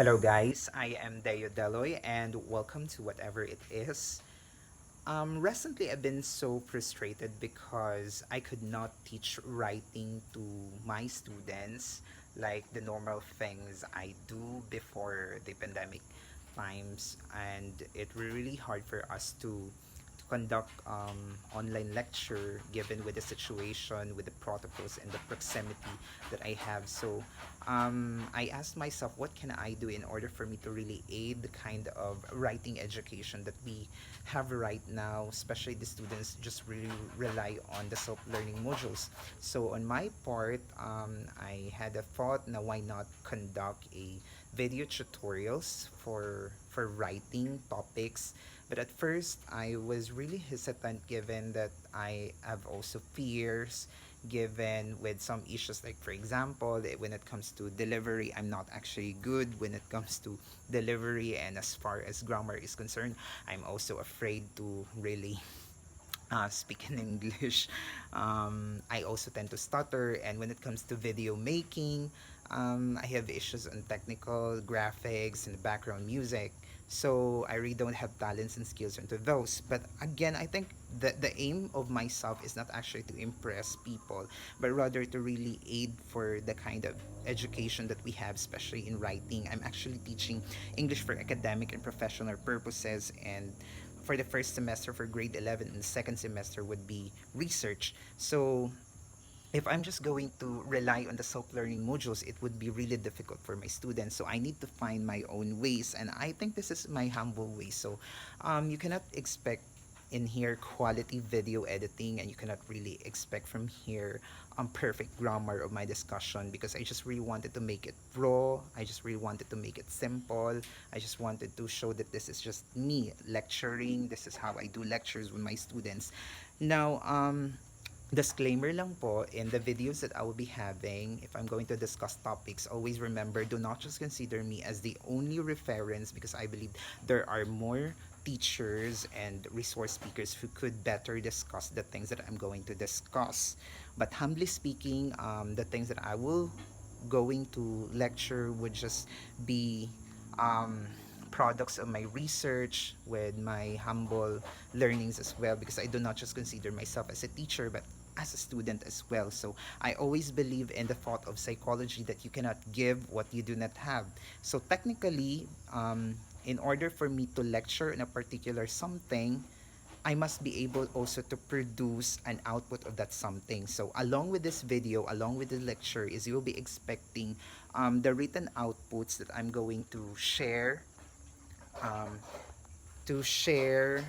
Hello, guys. I am Deo Deloy, and welcome to whatever it is. Recently, I've been so frustrated because I could not teach writing to my students like the normal things I do before the pandemic times, and it really hard for us to conduct online lecture given with the situation, with the protocols and the proximity that I have. So I asked myself, what can I do in order for me to really aid the kind of writing education that we have right now, especially the students just really rely on the self-learning modules. So on my part, I had a thought, now why not conduct a video tutorials for writing topics. But at first, I was really hesitant given that I have also fears given with some issues, like for example, when it comes to delivery, I'm not actually good when it comes to delivery, and as far as grammar is concerned, I'm also afraid to really speak in English. I also tend to stutter, and when it comes to video making, I have issues on technical graphics and background music. So I really don't have talents and skills into those. But again, I think that the aim of myself is not actually to impress people, but rather to really aid for the kind of education that we have, especially in writing. I'm actually teaching English for academic and professional purposes, and for the first semester for grade 11, and the second semester would be research. So if I'm just going to rely on the self-learning modules, it would be really difficult for my students. So I need to find my own ways, and I think this is my humble way. So you cannot expect in here quality video editing, and you cannot really expect from here perfect grammar of my discussion, because I just really wanted to make it raw. I just really wanted to make it simple. I just wanted to show that this is just me lecturing. This is how I do lectures with my students. Now, disclaimer lang po, in the videos that I will be having, if I'm going to discuss topics, always remember, do not just consider me as the only reference, because I believe there are more teachers and resource speakers who could better discuss the things that I'm going to discuss. But humbly speaking, the things that I will going to lecture would just be um, products of my research with my humble learnings as well, because I do not just consider myself as a teacher but as a student as well. So I always believe in the thought of psychology that you cannot give what you do not have. So technically, in order for me to lecture in a particular something, I must be able also to produce an output of that something. So along with this video, along with the lecture, is you'll be expecting the written outputs that I'm going um, to share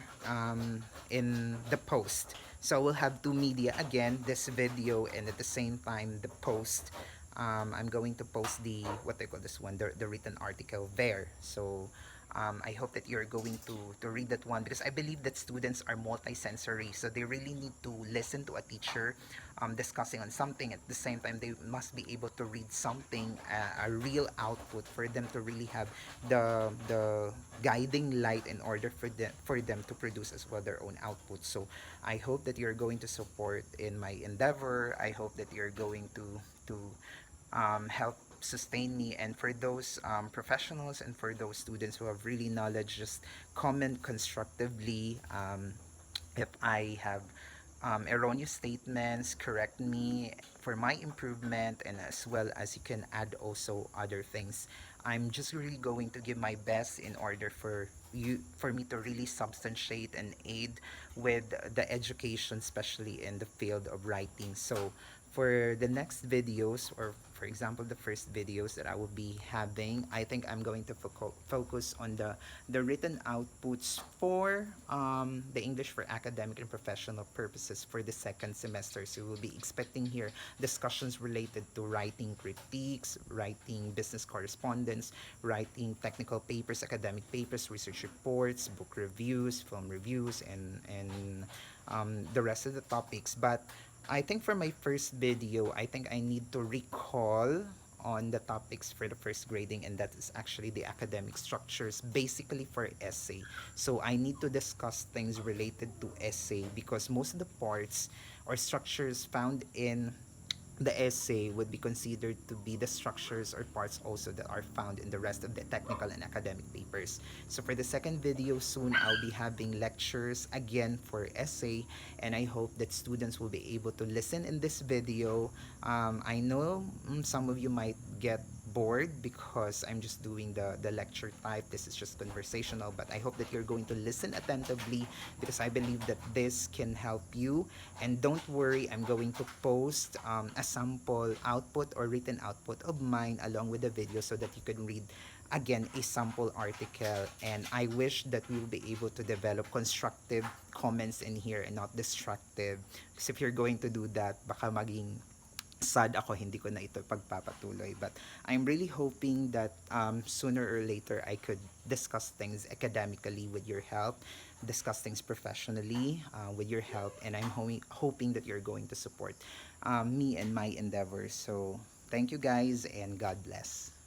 in the post. So we'll have two media again, this video and at the same time the post. I'm going to post the what I call this one, the written article there. So I hope that you're going to read that one, because I believe that students are multisensory, so they really need to listen to a teacher discussing on something. At the same time, they must be able to read something, a real output for them to really have the guiding light in order for them to produce as well their own output. So I hope that you're going to support in my endeavor. I hope that you're going to help sustain me, and for those professionals and for those students who have really knowledge, just comment constructively. If I have erroneous statements, correct me for my improvement, and as well as you can add also other things. I'm just really going to give my best in order for me to really substantiate and aid with the education, especially in the field of writing. So for the next videos, or for example the first videos that I will be having, I think I'm going to focus on the written outputs for the English for academic and professional purposes for the second semester. So we'll be expecting here discussions related to writing critiques, writing business correspondence, writing technical papers, academic papers, research reports, book reviews, film reviews, and the rest of the topics. But I think for my first video, I think I need to recall on the topics for the first grading, and that is actually the academic structures, basically for essay. So I need to discuss things related to essay, because most of the parts or structures found in the essay would be considered to be the structures or parts also that are found in the rest of the technical and academic papers. So for the second video soon, I'll be having lectures again for essay, and I hope that students will be able to listen in this video. I know some of you might get bored because I'm just doing the lecture type. This is just conversational, but I hope that you're going to listen attentively because I believe that this can help you. And don't worry, I'm going to post a sample output or written output of mine along with the video so that you can read again a sample article. And I wish that we will be able to develop constructive comments in here and not destructive, because if you're going to do that, baka maging sad ako, hindi ko na ito pagpapatuloy. But I'm really hoping that sooner or later I could discuss things academically with your help, discuss things professionally with your help, and I'm hoping that you're going to support me and my endeavors. So thank you guys, and God bless.